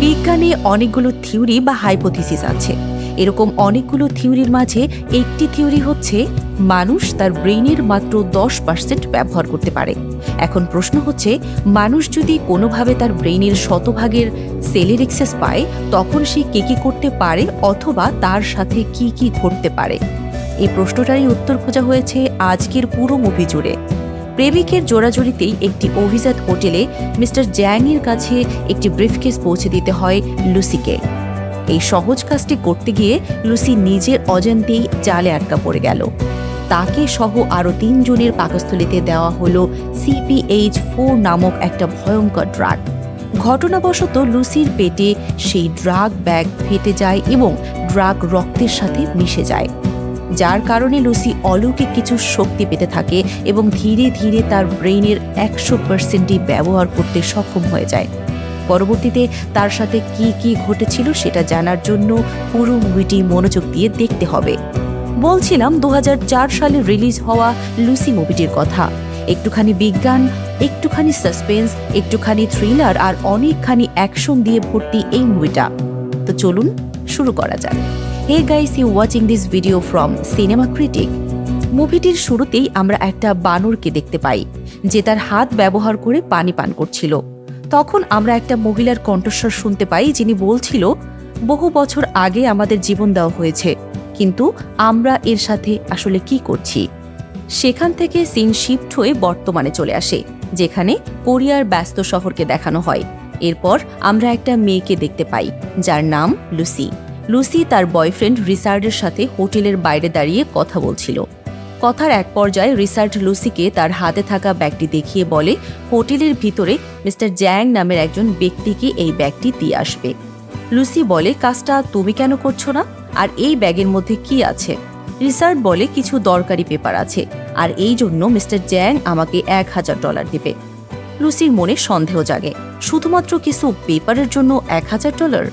বিজ্ঞানে অনেকগুলো থিওরি বা হাইপোথিসিস আছে। এরকম অনেকগুলো থিওরির মাঝে একটি থিওরি হচ্ছে মানুষ তার ব্রেইনের মাত্র 10% ব্যবহার করতে পারে। এখন প্রশ্ন হচ্ছে, মানুষ যদি কোনোভাবে তার ব্রেইনের শতভাগের সেলের এক্সেস পায়, তখন সে কি করতে পারে অথবা তার সাথে কি ঘটতে পারে? এই প্রশ্নটারই উত্তর খোঁজা হয়েছে আজকের পুরো মুভি জুড়ে। প্রেমিকের জোড়াজড়িতেই একটি অভিজাত হোটেলে মিস্টার জ্যাং এর কাছে একটি ব্রিফকেস পৌঁছে দিতে হয় লুসিকে। এই সহজ কাজটি করতে গিয়ে লুসি নিজের অজান্তেই জালে আটকা পড়ে গেল। তাকে সহ আরও 3 জনের পাকস্থলীতে দেওয়া হলো CPH4 নামক একটা ভয়ঙ্কর ড্রাগ। ঘটনাবশত লুসির পেটে সেই ড্রাগ ব্যাগ ফেটে যায় এবং ড্রাগ রক্তের সাথে মিশে যায়, যার কারণে লুসি অলৌকিক কিছু শক্তি পেতে থাকে এবং ধীরে ধীরে তার ব্রেইনের 100%ই ব্যবহার করতে সক্ষম হয়ে যায়। পরবর্তীতে তার সাথে কি ঘটেছিল সেটা জানার জন্য পুরো মুভিটি মনোযোগ দিয়ে দেখতে হবে। বলছিলাম 2004 সালে রিলিজ হওয়া লুসি মুভিটির কথা। একটুখানি বিজ্ঞান, একটুখানি সাসপেন্স, একটুখানি থ্রিলার আর অনেকখানি অ্যাকশন দিয়ে ভর্তি এই মুভিটা। তো চলুন শুরু করা যাক। Hey guys, you watching this video from Cinema Critic. মুভিটির শুরুতেই আমরা একটা বানরকে দেখতে পাই যে তার হাত ব্যবহার করে পানি পান করছিল। তখন আমরা একটা মহিলার কণ্ঠস্বর শুনতে পাই যিনি বলছিল, বহু বছর আগে আমাদের জীবন দেওয়া হয়েছে, কিন্তু আমরা এর সাথে আসলে কি করছি? সেখান থেকে সিন শিফট হয়ে বর্তমানে চলে আসে, যেখানে কোরিয়ার ব্যস্ত শহরকে দেখানো হয়। এরপর আমরা একটা মেয়েকে দেখতে পাই যার নাম লুসি। লুসি তার বয়ফ্রেন্ড রিচার্ডের সাথে হোটেলের বাইরে দাঁড়িয়ে কথা বলছিল। কথার এক পর্যায়ে রিচার্ড লুসিকে তার হাতে থাকা ব্যাগটি দেখিয়ে বলে, হোটেলের ভিতরে মিস্টার জ্যাং নামের একজন ব্যক্তিকে এই ব্যাগটি দিয়ে আসবে। লুসি বলে, কাজটা তুমি কেন করছো না? আর এই ব্যাগের মধ্যে কি আছে? রিচার্ড বলে, কিছু দরকারি পেপার আছে, আর এই জন্য মিস্টার জ্যাং আমাকে $1000 দেবে। লুসির মনে সন্দেহ জাগে, শুধুমাত্র কিছু পেপারের জন্য $1000?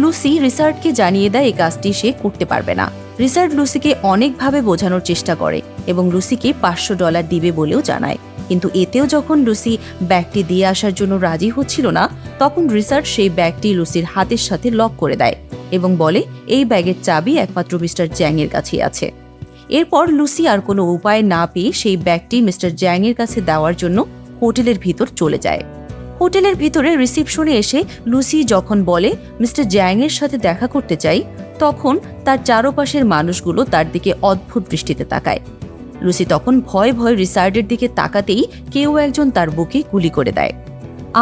লুসি রিচার্ডকে জানিয়ে দেয় এই কাজটি সে করতে পারবে না। রিচার্ড লুসিকে অনেকভাবে বোঝানোর চেষ্টা করে এবং লুসিকে $500 দিবে বলেও জানায়, কিন্তু এতেও যখন লুসি ব্যাগটি দিয়ে আসার জন্য রাজি হচ্ছিল না, তখন রিচার্ড সেই ব্যাগটি লুসির হাতের সাথে লক করে দেয় এবং বলে, এই ব্যাগের চাবি একমাত্র মিস্টার জ্যাং এর কাছেই আছে। এরপর লুসি আর কোনো উপায় না পেয়ে সেই ব্যাগটি মিস্টার জ্যাং এর কাছে দেওয়ার জন্য হোটেলের ভিতর চলে যায়। হোটেলের ভিতরে রিসিপশনে এসে লুসি যখন বলে মিস্টার জ্যাং এর সাথে দেখা করতে চাই, তখন তার চারপাশের মানুষগুলো তার দিকে অদ্ভুত দৃষ্টিতে তাকায়। লুসি তখন ভয় রিচার্ডের দিকে তাকাতেই কেউ একজন তার বুকে গুলি করে দেয়।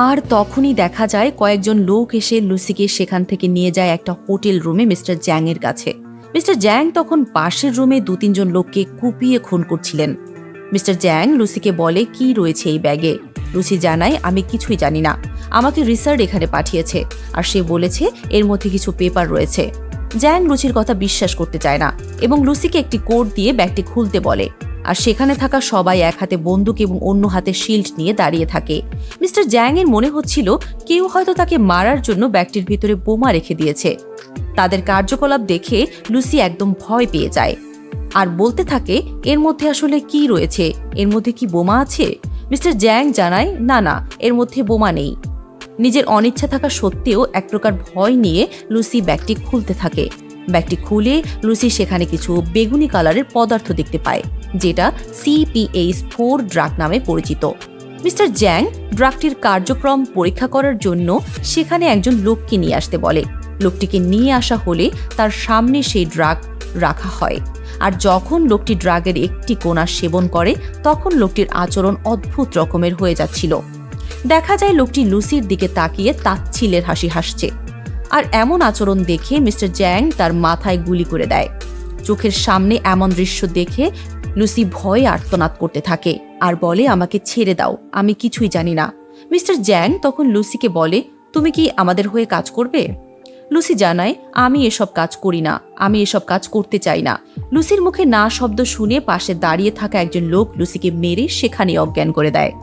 আর তখনই দেখা যায় কয়েকজন লোক এসে লুসিকে সেখান থেকে নিয়ে যায় একটা হোটেল রুমে মিস্টার জ্যাং এর কাছে। মিস্টার জ্যাং তখন পাশের রুমে 2-3 জন লোককে কুপিয়ে খুন করছিলেন। মিস্টার জ্যাং লুসিকে বলে, কি রয়েছে এই ব্যাগে? লুসি জানায়, আমি কিছুই জানি না, আমাকে রিচার্ড এখানে পাঠিয়েছে, আর সে বলেছে এর মধ্যে কিছু পেপার রয়েছে। জ্যাং লুসির কথা বিশ্বাস করতে চায় না এবং লুসিকে একটি কোড দিয়ে ব্যাগটি খুলতে বলে, আর সেখানে থাকা সবাই এক হাতে বন্দুক এবং অন্য হাতে শিল্ড নিয়ে দাঁড়িয়ে থাকে। মিস্টার জ্যাং এর মনে হচ্ছিল কেউ হয়তো তাকে মারার জন্য ব্যাগটির ভিতরে বোমা রেখে দিয়েছে। তাদের কার্যকলাপ দেখে লুসি একদম ভয় পেয়ে যায় আর বলতে থাকে, এর মধ্যে আসলে কি রয়েছে? এর মধ্যে কি বোমা আছে? মিস্টার জ্যাং জানায়, না, এর মধ্যে বোমা নেই। নিজের অনিচ্ছা থাকা সত্ত্বেও এক প্রকার ভয় নিয়ে লুসি ব্যাগটি খুলতে থাকে। ব্যাগটি খুলে লুসি সেখানে কিছু বেগুনি কালারের পদার্থ দেখতে পায়, যেটা CPH4 ড্রাগ নামে পরিচিত। মিস্টার জ্যাং ড্রাগটির কার্যক্রম পরীক্ষা করার জন্য সেখানে একজন লোককে নিয়ে আসতে বলে। লোকটিকে নিয়ে আসা হলে তার সামনে সেই ড্রাগ রাখা হয়, আর যখন লোকটি ড্রাগের একটি কোণা সেবন করে, তখন লোকটির আচরণ অদ্ভুত রকমের হয়ে যাচ্ছিল। দেখা যায় লোকটি লুসির দিকে তাকিয়ে তাচ্ছিল্যের হাসি হাসছে, আর এমন আচরণ দেখে মিস্টার জ্যাং তার মাথায় গুলি করে দেয়। চোখের সামনে এমন দৃশ্য দেখে লুসি ভয়ে আর্তনাদ করতে থাকে আর বলে, আমাকে ছেড়ে দাও, আমি কিছুই জানি না। মিস্টার জ্যাং তখন লুসিকে বলে, তুমি কি আমাদের হয়ে কাজ করবে? লুসি জানায়, আমি এসব কাজ করি না, আমি এসব কাজ করতে চাই না। লুসির মুখে না শব্দ শুনে পাশে দাঁড়িয়ে থাকা একজন লোক লুসিকে মেরে সেখানে অজ্ঞান করে দেয়।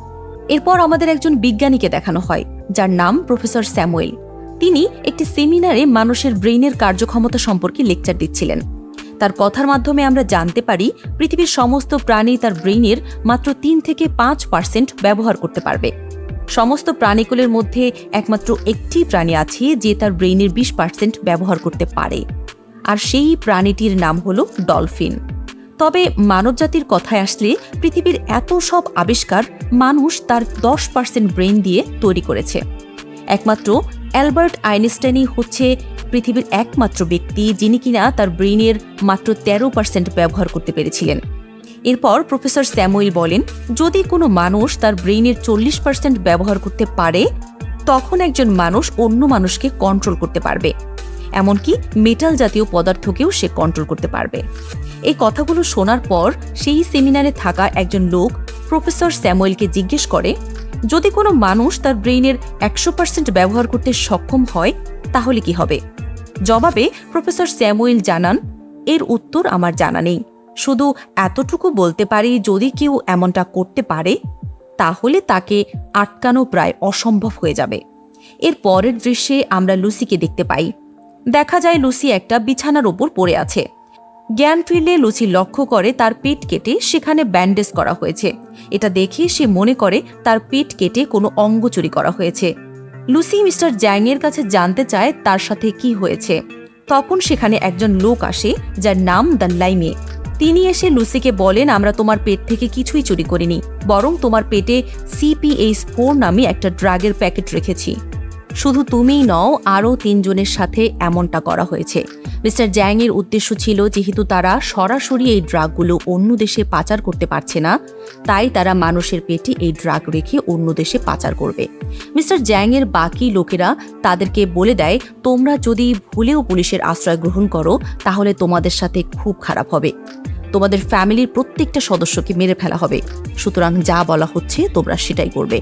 এরপর আমাদের একজন বিজ্ঞানীকে দেখানো হয় যার নাম প্রফেসর স্যামুয়েল। তিনি একটি সেমিনারে মানুষের ব্রেইনের কার্যক্ষমতা সম্পর্কে লেকচার দিচ্ছিলেন। তার কথার মাধ্যমে আমরা জানতে পারি পৃথিবীর সমস্ত প্রাণী তার ব্রেইনের মাত্র 3 থেকে 5% ব্যবহার করতে পারবে। সমস্ত প্রাণীকুলের মধ্যে একমাত্র একটি প্রাণী আছে যে তার ব্রেইনের 20% ব্যবহার করতে পারে, আর সেই প্রাণীটির নাম হলো ডলফিন। তবে মানবজাতির কথায় আসলে পৃথিবীর এত সব আবিষ্কার মানুষ তার 10% ব্রেইন দিয়ে তৈরি করেছে। একমাত্র অ্যালবার্ট আইনস্টাইনই হচ্ছে পৃথিবীর একমাত্র ব্যক্তি যিনি কিনা তার ব্রেইনের মাত্র 13% ব্যবহার করতে পেরেছিলেন। এরপর প্রফেসর স্যামুয়েল বলেন, যদি কোনো মানুষ তার ব্রেইনের 40% ব্যবহার করতে পারে, তখন একজন মানুষ অন্য মানুষকে কন্ট্রোল করতে পারবে, এমনকি মেটাল জাতীয় পদার্থকেও সে কন্ট্রোল করতে পারবে। এই কথাগুলো শোনার পর সেই সেমিনারে থাকা একজন লোক প্রফেসর স্যামুয়েলকে জিজ্ঞেস করে, যদি কোনো মানুষ তার ব্রেইনের 100% ব্যবহার করতে সক্ষম হয় তাহলে কি হবে? জবাবে প্রফেসর স্যামুয়েল জানান, এর উত্তর আমার জানা নেই, শুধু এতটুকু বলতে পারি যদি কেউ এমনটা করতে পারে তাহলে তাকে আটকানো প্রায় অসম্ভব হয়ে যাবে। এর পরের দৃশ্যে আমরা লুসিকে দেখতে পাই। দেখা যায় লুসি একটা বিছানার ওপর পড়ে আছে। জ্ঞান ফিরলে লুসি লক্ষ্য করে তার পেট কেটে সেখানে ব্যান্ডেজ করা হয়েছে। এটা দেখে সে মনে করে তার পেট কেটে কোনো অঙ্গ চুরি করা হয়েছে। লুসি মিস্টার জ্যাংয়ের কাছে জানতে চায় তার সাথে কি হয়েছে। তখন সেখানে একজন লোক আসে যার নাম দ্য লাইমে। তিনি এসে লুসিকে বলেন, আমরা তোমার পেট থেকে কিছুই চুরি করিনি, বরং তোমার পেটে CPH4 নামে একটা ড্রাগের প্যাকেট রেখেছি। শুধু তুমিই নও, আরও 3 জনের সাথে এমনটা করা হয়েছে। মিস্টার জ্যাংয়ের উদ্দেশ্য ছিল, যেহেতু তারা সরাসরি এই ড্রাগগুলো অন্য দেশে পাচার করতে পারছে না, তাই তারা মানুষের পেটে এই ড্রাগ রেখে অন্য দেশে পাচার করবে। মিস্টার জ্যাংয়ের বাকি লোকেরা তাদেরকে বলে দেয়, তোমরা যদি ভুলেও পুলিশের আশ্রয় গ্রহণ করো তাহলে তোমাদের সাথে খুব খারাপ হবে, তোমাদের ফ্যামিলির প্রত্যেকটা সদস্যকে মেরে ফেলা হবে, সুতরাং যা বলা হচ্ছে তোমরা সেটাই করবে।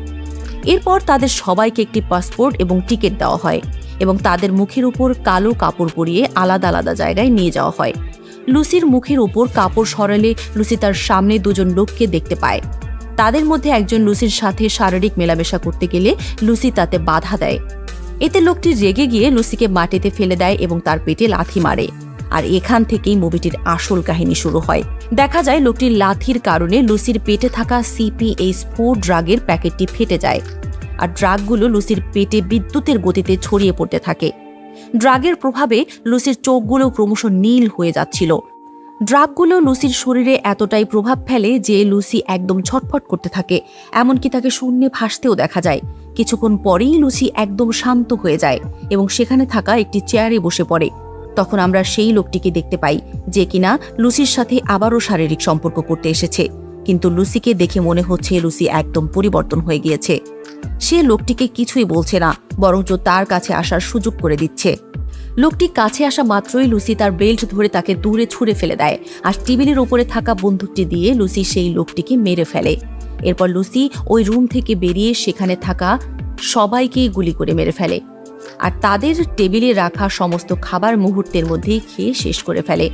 এরপর তাদের সবাইকে একটি পাসপোর্ট এবং টিকিট দেওয়া হয় এবং তাদের মুখের উপর কালো কাপড় পরিয়ে আলাদা আলাদা জায়গায় নিয়ে যাওয়া হয়। লুসির মুখের উপর কাপড় সরালে লুসি তার সামনে 2 জন লোককে দেখতে পায়। তাদের মধ্যে একজন লুসির সাথে শারীরিক মেলামেশা করতে গেলে লুসি তাতে বাধা দেয়। এতে লোকটি রেগে গিয়ে লুসিকে মাটিতে ফেলে দেয় এবং তার পেটে লাথি মারে। আর এখান থেকেই মুভিটির আসল কাহিনী শুরু হয়। দেখা যায় লোকটির লাথির কারণে লুসির পেটে থাকা CPH4 ড্রাগের প্যাকেটটি ফেটে যায়, আর ড্রাগগুলো লুসির পেটে বিদ্যুতের গতিতে ছড়িয়ে পড়তে থাকে। ড্রাগের প্রভাবে লুসির চোখগুলো ক্রমশ নীল হয়ে যাচ্ছিল। ড্রাগগুলো লুসির শরীরে এতটাই প্রভাব ফেলে যে লুসি একদম ছটফট করতে থাকে, এমনকি তাকে শূন্যে ভাসতেও দেখা যায়। কিছুক্ষণ পরেই লুসি একদম শান্ত হয়ে যায় এবং সেখানে থাকা একটি চেয়ারে বসে পড়ে। তখন আমরা সেই লোকটিকে দেখতে পাই যে কিনা লুসির সাথে আবারও শারীরিক সম্পর্ক করতে এসেছে, কিন্তু লুসিকে দেখে মনে হচ্ছে লুসি একদম পরিবর্তন হয়ে গিয়েছে। সে লোকটিকে কিছুই বলছে না, বরঞ্চ তার কাছে আসার সুযোগ করে দিচ্ছে। লোকটি কাছে আসা মাত্রই লুসি তার বেল্ট ধরে তাকে দূরে ছুঁড়ে ফেলে দেয়, আর টেবিলের ওপরে থাকা বন্দুকটি দিয়ে লুসি সেই লোকটিকে মেরে ফেলে। এরপর লুসি ওই রুম থেকে বেরিয়ে সেখানে থাকা সবাইকে গুলি করে মেরে ফেলে, আর তাদের টেবিলে রাখা সমস্ত খাবার মুহূর্তের মধ্যেই খেয়ে শেষ করে ফেলে।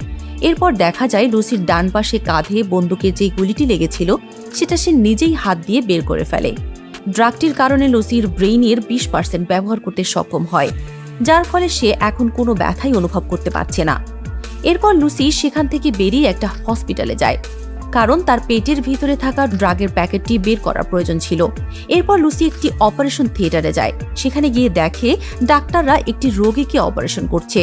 এরপর দেখা যায় লুসির ডান পাশে কাঁধে বন্দুকের যে গুলিটি লেগেছিল সেটা সে নিজেই হাত দিয়ে বের করে ফেলে। ড্রাগটির কারণে লুসির ব্রেইনের 20% ব্যবহার করতে সক্ষম হয়, যার ফলে সে এখন কোনো ব্যথাই অনুভব করতে পারছে না। এরপর লুসি সেখান থেকে বেরিয়ে একটা হসপিটালে যায়, কারণ তার পেটের ভিতরে থাকা ড্রাগের প্যাকেটটি বের করার প্রয়োজন ছিল। এরপর লুসি একটি অপারেশন থিয়েটারে যায়। সেখানে গিয়ে দেখে ডাক্তাররা একটি রোগীকে অপারেশন করছে।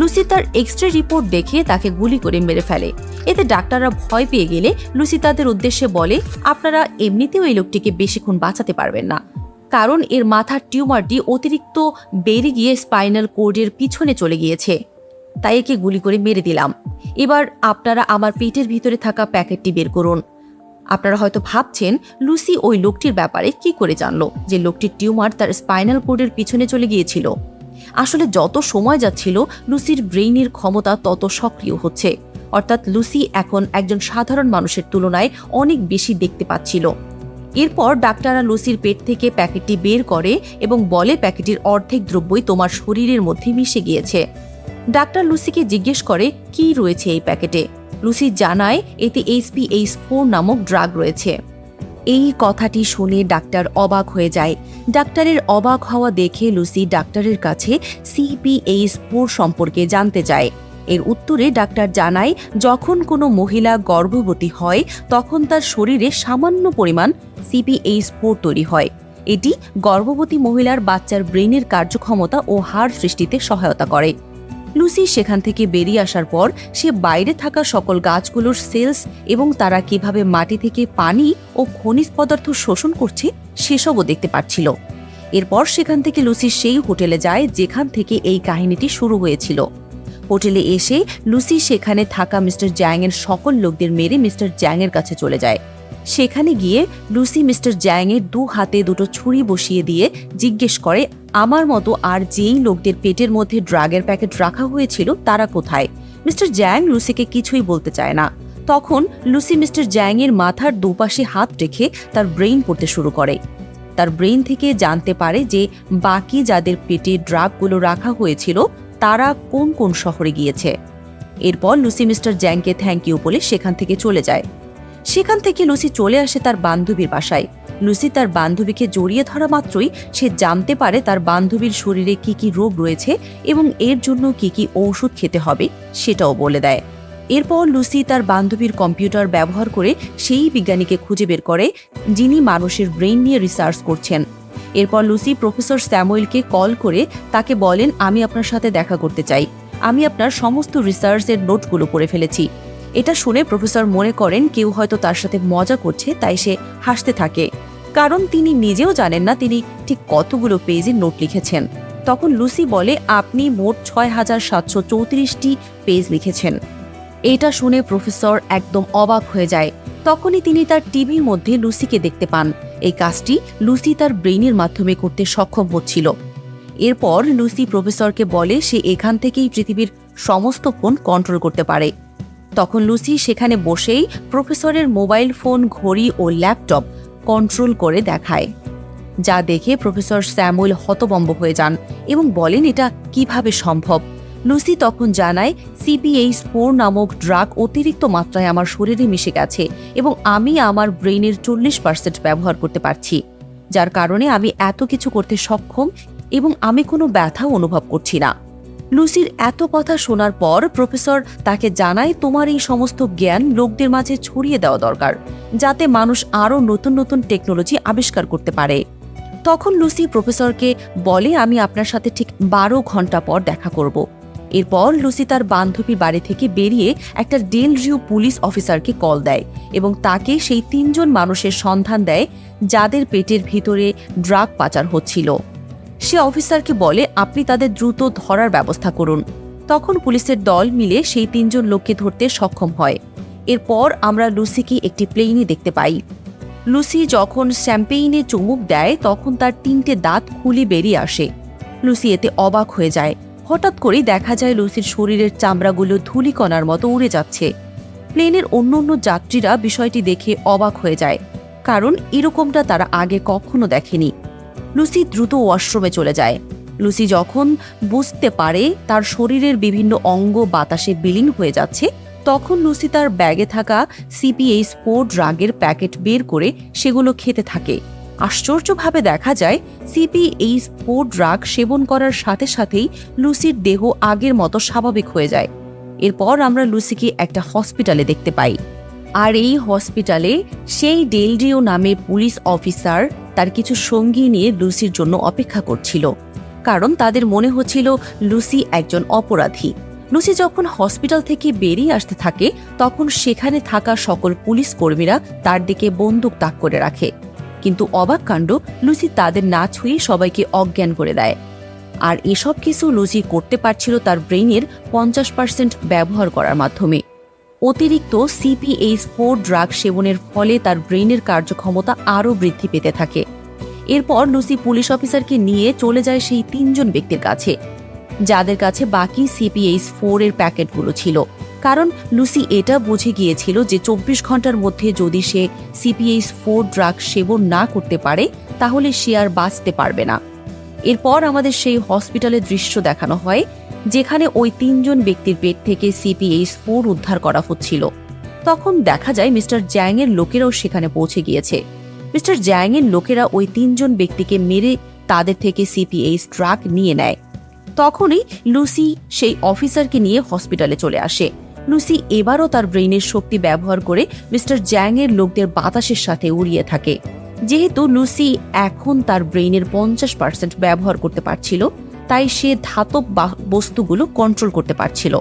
লুসি তার এক্স-রে রিপোর্ট দেখে তাকে গুলি করে মেরে ফেলে। এতে ডাক্তাররা ভয় পেয়ে গেলে লুসি তাদের উদ্দেশ্যে বলে, আপনারা এমনিতেও এই লোকটিকে বেশিক্ষণ বাঁচাতে পারবেন না, কারণ এর মাথার টিউমারটি অতিরিক্ত বেড়ে গিয়ে স্পাইনাল কোর্ডের পিছনে চলে গিয়েছে, তাই একে গুলি করে মেরে দিলাম। এবার আপনারা আমার পেটের ভিতরে থাকা প্যাকেটটি বের করুন। আপনারা হয়তো ভাবছেন লুসি ওই লোকটির ব্যাপারে কি করে জানলো যে লোকটির টিউমার তার স্পাইনাল কোর্ডের পিছনে চলে গিয়েছিল। আসলে যত সময় যাচ্ছিল লুসির ব্রেইনের ক্ষমতা তত সক্রিয় হচ্ছে, অর্থাৎ লুসি এখন একজন সাধারণ মানুষের তুলনায় অনেক বেশি দেখতে পাচ্ছিল। এরপর ডাক্তাররা লুসির পেট থেকে প্যাকেটটি বের করে এবং বলে প্যাকেটের অর্ধেক দ্রব্যই তোমার শরীরের মধ্যে মিশে গিয়েছে। ডাক্তার লুসিকে জিজ্ঞেস করে কি রয়েছে এই প্যাকেটে। লুসি জানায় এতে CPH4 নামক ড্রাগ রয়েছে। এই কথাটি শুনে ডাক্তার অবাক হয়ে যায়। ডাক্তারের অবাক হওয়া দেখে লুসি ডাক্তারের কাছে CPH4 সম্পর্কে জানতে চায়। এর উত্তরে ডাক্তার জানায় যখন কোনো মহিলা গর্ভবতী হয় তখন তার শরীরে সামান্য পরিমাণ CPH4 তৈরি হয় এটি গর্ভবতী মহিলার বাচ্চার ব্রেনের কার্যক্ষমতা ও হাড় সৃষ্টিতে সহায়তা করে। লুসি সেখান থেকে বেরিয়ে আসার পর সে বাইরে থাকা সকল গাছগুলোর সেলস এবং তারা কিভাবে মাটি থেকে পানি ও খনিজ পদার্থ শোষণ করছে সেসবও দেখতে পাচ্ছিল। এরপর সেখান থেকে লুসি সেই হোটেলে যায় যেখান থেকে এই কাহিনীটি শুরু হয়েছিল। হোটেলে এসে লুসি সেখানে থাকা মিস্টার জ্যাং এর সকল লোকদের মেরে মিস্টার জ্যাং এর কাছে চলে যায়। সেখানে গিয়ে লুসি মিস্টার জ্যাং এর 2 হাতে 2টো ছুরি বসিয়ে দিয়ে জিজ্ঞেস করে, আমার মতো আর যেই লোকদের পেটের মধ্যে ড্রাগের প্যাকেট রাখা হয়েছিল তারা কোথায়? মিস্টার জ্যাং লুসিকে কিছুই বলতে চায় না। তখন লুসি মিস্টার জ্যাং এর মাথার দুপাশে হাত রেখে তার ব্রেইন পড়তে শুরু করে। তার ব্রেইন থেকে জানতে পারে যে বাকি যাদের পেটে ড্রাগগুলো রাখা হয়েছিল তারা কোন কোন শহরে গিয়েছে। এরপর লুসি মিস্টার জ্যাংকে থ্যাংক ইউ বলে সেখান থেকে চলে যায়। সেখান থেকে লুসি চলে আসে তার বান্ধবীর বাসায়। লুসি তার বান্ধবীকে জড়িয়ে ধরা মাত্রই সে জানতে পারে তার বান্ধবীর শরীরে কি কি রোগ রয়েছে এবং এর জন্য কি কি ঔষধ খেতে হবে সেটাও বলে দেয়। এরপর লুসি তার বান্ধবীর কম্পিউটার ব্যবহার করে সেই বিজ্ঞানীকে খুঁজে বের করে যিনি মানুষের ব্রেইন নিয়ে রিসার্চ করছেন। এরপর লুসি প্রফেসর স্যামুয়েলকে কল করে তাকে বলেন, আমি আপনার সাথে দেখা করতে চাই, আমি আপনার সমস্ত রিসার্চের নোটগুলো পড়ে ফেলেছি। এটা শুনে প্রফেসর মনে করেন কেউ হয়তো তার সাথে মজা করছে, তাই সে হাসতে থাকে, কারণ তিনি নিজেও জানেন না তিনি ঠিক কতগুলো পেজে নোট লিখেছেন। তখন লুসি বলে, আপনি মোট ৬,৭৩৪টি পেজ লিখেছেন। এটা শুনে প্রফেসর একদম অবাক হয়ে যায়। তখনই তিনি তার টিভির মধ্যে লুসিকে দেখতে পান। এই কাজটি লুসি তার ব্রেইনের মাধ্যমে করতে সক্ষম হচ্ছিল। এরপর লুসি প্রফেসরকে বলে সে এখান থেকেই পৃথিবীর সমস্ত ফোন কন্ট্রোল করতে পারে। তখন লুসি সেখানে বসেই প্রফেসরের মোবাইল ফোন, ঘড়ি ও ল্যাপটপ কন্ট্রোল করে দেখায়, যা দেখে প্রফেসর স্যামুয়েল হতভম্ব হয়ে যান এবং বলেন এটা কিভাবে সম্ভব। লুসি তখন জানায় CPH4 নামক ড্রাগ অতিরিক্ত মাত্রায় আমার শরীরে মিশে গেছে এবং আমি আমার ব্রেইনের 40% ব্যবহার করতে পারছি, যার কারণে আমি এত কিছু করতে সক্ষম এবং আমি কোনো ব্যথাও অনুভব করছি না। লুসির এত কথা শোনার পর প্রফেসর তাকে জানায়, তোমার এই সমস্ত জ্ঞান লোকদের মাঝে ছড়িয়ে দেওয়া দরকার, যাতে মানুষ আরও নতুন নতুন টেকনোলজি আবিষ্কার করতে পারে। তখন লুসি প্রফেসরকে বলে, আমি আপনার সাথে ঠিক 12 ঘন্টা পর দেখা করব। এরপর লুসি তার বান্ধবীর বাড়ি থেকে বেরিয়ে একটা ডেল রিউ পুলিশ অফিসারকে কল দেয় এবং তাকে সেই 3 জন মানুষের সন্ধান দেয় যাদের পেটের ভিতরে ড্রাগ পাচার হচ্ছিল। সে অফিসারকে বলে, আপনি তাদের দ্রুত ধরার ব্যবস্থা করুন। তখন পুলিশের দল মিলে সেই 3 জন লোককে ধরতে সক্ষম হয়। এরপর আমরা লুসিকে একটি প্লেনে দেখতে পাই। লুসি যখন শ্যাম্পেইনে চুমুক দেয় তখন তার 3টে দাঁত খুলে বেরিয়ে আসে। লুসি এতে অবাক হয়ে যায়। হঠাৎ করেই দেখা যায় লুসির শরীরের চামড়াগুলো ধূলিকণার মতো উড়ে যাচ্ছে। প্লেনের অন্যান্য যাত্রীরা বিষয়টি দেখে অবাক হয়ে যায়, কারণ এরকমটা তারা আগে কখনো দেখেনি। লুসি দ্রুত ওয়াশরুমে চলে যায়। লুসি যখন বুঝতে পারে তার শরীরের বিভিন্ন অঙ্গ বাতাসে বিলীন হয়ে যাচ্ছে, তখন লুসি তার ব্যাগে থাকা CPH4 ড্রাগের প্যাকেট বের করে সেগুলো খেতে থাকে। আশ্চর্যভাবে দেখা যায় CPH4 ড্রাগ সেবন করার সাথে সাথেই লুসির দেহ আগের মতো স্বাভাবিক হয়ে যায়। এরপর আমরা লুসিকে একটা হসপিটালে দেখতে পাই, আর এই হসপিটালে সেই ডেল রিউ নামে পুলিশ অফিসার তার কিছু সঙ্গী নিয়ে লুসির জন্য অপেক্ষা করছিল, কারণ তাদের মনে হচ্ছিল লুসি একজন অপরাধী। লুসি যখন হসপিটাল থেকে বেরিয়ে আসতে থাকে তখন সেখানে থাকা সকল পুলিশ কর্মীরা তার দিকে বন্দুক তাক করে রাখে, কিন্তু অবাক কাণ্ড, লুসি তাদের না ছুঁয়ে সবাইকে অজ্ঞান করে দেয়। আর এসব কিছু লুসি করতে পারছিল তার ব্রেইনের 50% ব্যবহার করার মাধ্যমে। অতিরিক্ত CPH4 ড্রাগ সেবনের ফলে তার ব্রেইনের কার্যক্ষমতা আরও বৃদ্ধি পেতে থাকে। এরপর লুসি পুলিশ অফিসারকে নিয়ে চলে যায় সেই 3 জন ব্যক্তির কাছে যাদের কাছে বাকি CPH4 এর প্যাকেটগুলো ছিল, কারণ লুসি এটা বুঝে গিয়েছিল যে 24 ঘন্টার মধ্যে যদি সে CPH4 ড্রাগ সেবন না করতে পারে তাহলে সে আর বাঁচতে পারবে না। এরপর আমাদের সেই হসপিটালের দৃশ্য দেখানো হয় যেখানে ওই 3 জন ব্যক্তির পেট থেকে CPH4 উদ্ধার করা হচ্ছিল। তখন দেখা যায় মিস্টার জ্যাং এর লোকেরাও সেখানে পৌঁছে গিয়েছে। মিস্টার জ্যাং এর লোকেরা ওই 3 জন ব্যক্তিকে মেরে তাদের থেকে CPH ড্রাগ নিয়ে নেয়। তখনই লুসি সেই অফিসারকে নিয়ে হসপিটালে চলে আসে। লুসি এবারও তার ব্রেইনের শক্তি ব্যবহার করে মিস্টার জ্যাং এর লোকদের বাতাসের সাথে উড়িয়ে থাকে। যেহেতু লুসি এখন তার ব্রেইনের 50% ব্যবহার করতে পারছিল, তাই সে ধাতব বস্তুগুলো কন্ট্রোল করতে পারছিল।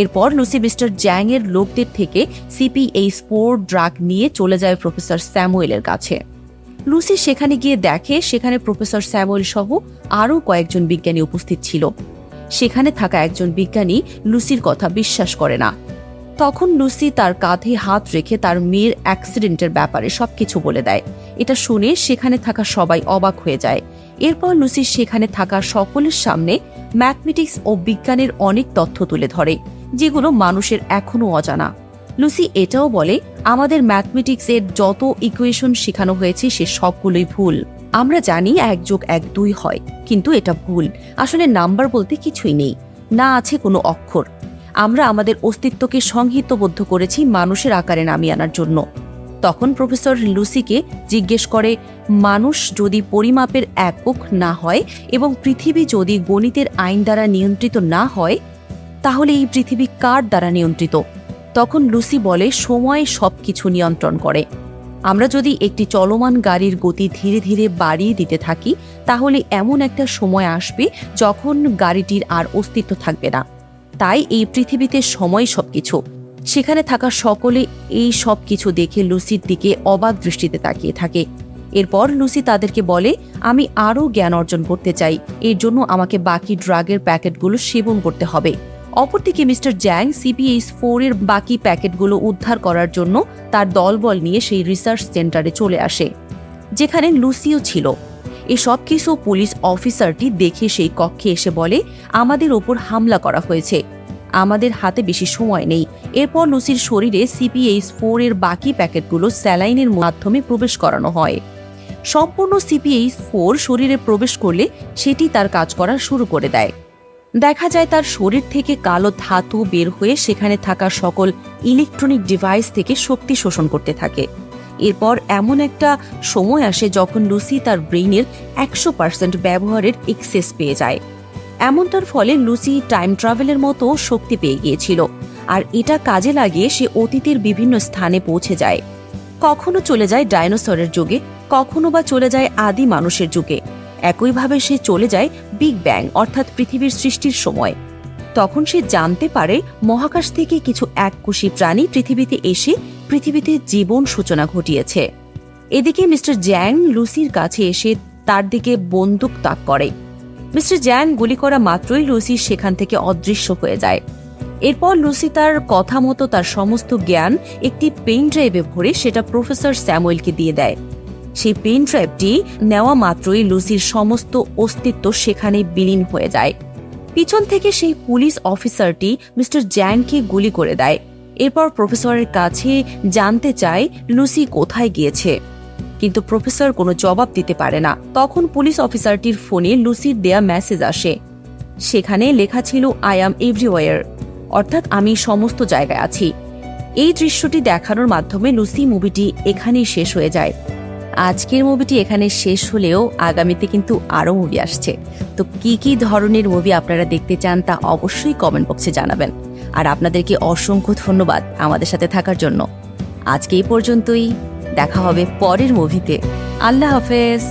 এরপর লুসি মিস্টার জ্যাং এর লোকদের থেকে CPH4 ড্রাগ নিয়ে চলে যায় প্রফেসর স্যামুয়েলের কাছে। লুসি সেখানে গিয়ে দেখে সেখানে প্রফেসর স্যামুয়েল সহ আরও কয়েকজন বিজ্ঞানী উপস্থিত ছিল। সেখানে থাকা একজন বিজ্ঞানী লুসির কথা বিশ্বাস করে না। তখন লুসি তার কাঁধে হাত রেখে তার মেয়ের অ্যাক্সিডেন্টের ব্যাপারে সবকিছু বলে দেয়। এটা শুনে সেখানে থাকা সবাই অবাক হয়ে যায়। এরপর লুসি সেখানে থাকা সকলের সামনে ম্যাথমেটিক্স ও বিজ্ঞানের অনেক তথ্য তুলে ধরে, যেগুলো মানুষের এখনও অজানা। লুসি এটাও বলে, আমাদের ম্যাথমেটিক্সের যত ইকুয়েশন শেখানো হয়েছে সে সবগুলোই ভুল। আমরা জানি 1+1=2 হয়, কিন্তু এটা ভুল। আসলে নাম্বার বলতে কিছুই নেই, না আছে কোনো অক্ষর। আমরা আমাদের অস্তিত্বকে সংহিতবদ্ধ করেছি মানুষের আকারে নামিয়ে আনার জন্য। তখন প্রফেসর লুসিকে জিজ্ঞেস করে, মানুষ যদি পরিমাপের একক না হয় এবং পৃথিবী যদি গণিতের আইন দ্বারা নিয়ন্ত্রিত না হয়, তাহলে এই পৃথিবী কার দ্বারা নিয়ন্ত্রিত? তখন লুসি বলে, সময় সবকিছু নিয়ন্ত্রণ করে। আমরা যদি একটি চলমান গাড়ির গতি ধীরে ধীরে বাড়িয়ে দিতে থাকি, তাহলে এমন একটা সময় আসবে যখন গাড়িটির আর অস্তিত্ব থাকবে না। তাই এই পৃথিবীতে সময় সবকিছু। সেখানে থাকা সকলে এই সব কিছু দেখে লুসির দিকে অবাক দৃষ্টিতে তাকিয়ে থাকে। এরপর লুসি তাদেরকে বলে, আমি আরও জ্ঞান অর্জন করতে চাই, এর জন্য আমাকে বাকি ড্রাগের প্যাকেটগুলো সেবন করতে হবে। অপরদিকে মিস্টার জ্যাং CPH4 এর বাকি প্যাকেটগুলো উদ্ধার করার জন্য তার দলবল নিয়ে সেই রিসার্চ সেন্টারে চলে আসে, যেখানে লুসিও ছিল। এসব কিছু পুলিশ অফিসারটি দেখে সেই কক্ষে এসে বলে, আমাদের ওপর হামলা করা হয়েছে, আমাদের হাতে বেশি সময় নেই। এরপর লুসির শরীরে CPH4 এর বাকি প্যাকেটগুলো স্যালাইনের মাধ্যমে প্রবেশ করানো হয়। সম্পূর্ণ CPH4 শরীরে প্রবেশ করলে সেটি তার কাজ করা শুরু করে দেয়। দেখা যায় তার শরীর থেকে কালো ধাতু বের হয়ে সেখানে থাকা সকল ইলেকট্রনিক ডিভাইস থেকে শক্তি শোষণ করতে থাকে। এরপর এমন একটা সময় আসে যখন লুসি তার ব্রেইনের 100% ব্যবহারের এক্সেস পেয়ে যায়। এমনটার ফলে লুসি টাইম ট্রাভেলের মতো শক্তি পেয়ে গিয়েছিল, আর এটা কাজে লাগিয়ে সে অতীতের বিভিন্ন স্থানে পৌঁছে যায়। কখনো চলে যায় ডাইনোসরের যুগে, কখনো বা চলে যায় আদি মানুষের যুগে। একইভাবে সে চলে যায় বিগ ব্যাং অর্থাৎ পৃথিবীর সৃষ্টির সময়। তখন সে জানতে পারে মহাকাশ থেকে কিছু এককোষী প্রাণী পৃথিবীতে এসে পৃথিবীতে জীবন সূচনা ঘটিয়েছে। এদিকে মিস্টার জ্যাং লুসির কাছে এসে তার দিকে বন্দুক তাক করে। মিস্টার জ্যাং গুলি করা মাত্রই লুসি সেখান থেকে অদৃশ্য হয়ে যায়। এরপর লুসি তার কথা মতো তার সমস্ত জ্ঞান একটি পেন ড্রাইভে ভরে সেটা প্রফেসর স্যামুয়েলকে দিয়ে দেয়। সেই পেন ড্রাইভটি নেওয়া মাত্রই লুসির সমস্ত অস্তিত্ব সেখানে বিলীন হয়ে যায়। পিছন থেকে সেই পুলিশ অফিসারটি মিস্টার জ্যাংকে গুলি করে দেয়। এরপর প্রফেসরের কাছে জানতে চায় লুসি কোথায় গিয়েছে, কিন্তু প্রফেসর কোনো জবাব দিতে পারে না। তখন পুলিশ অফিসারটির ফোনে লুসির দেয়া মেসেজ আসে। সেখানে লেখা ছিল, আই অ্যাম এভরিওয়্যার, অর্থাৎ আমি সমস্ত জায়গায় আছি। এই দৃশ্যটি দেখানোর মাধ্যমে লুসি মুভিটি এখানেই শেষ হয়ে যায়। আজকের মুভিটি এখানে শেষ হলেও আগামীতে কিন্তু আরও মুভি আসছে। তো কি কি ধরনের মুভি আপনারা দেখতে চান তা অবশ্যই কমেন্ট বক্সে জানাবেন। আর আপনাদেরকে অসংখ্য ধন্যবাদ আমাদের সাথে থাকার জন্য। আজকে এই পর্যন্তই, দেখা হবে পরের মুভিতে। আল্লাহ হাফেজ।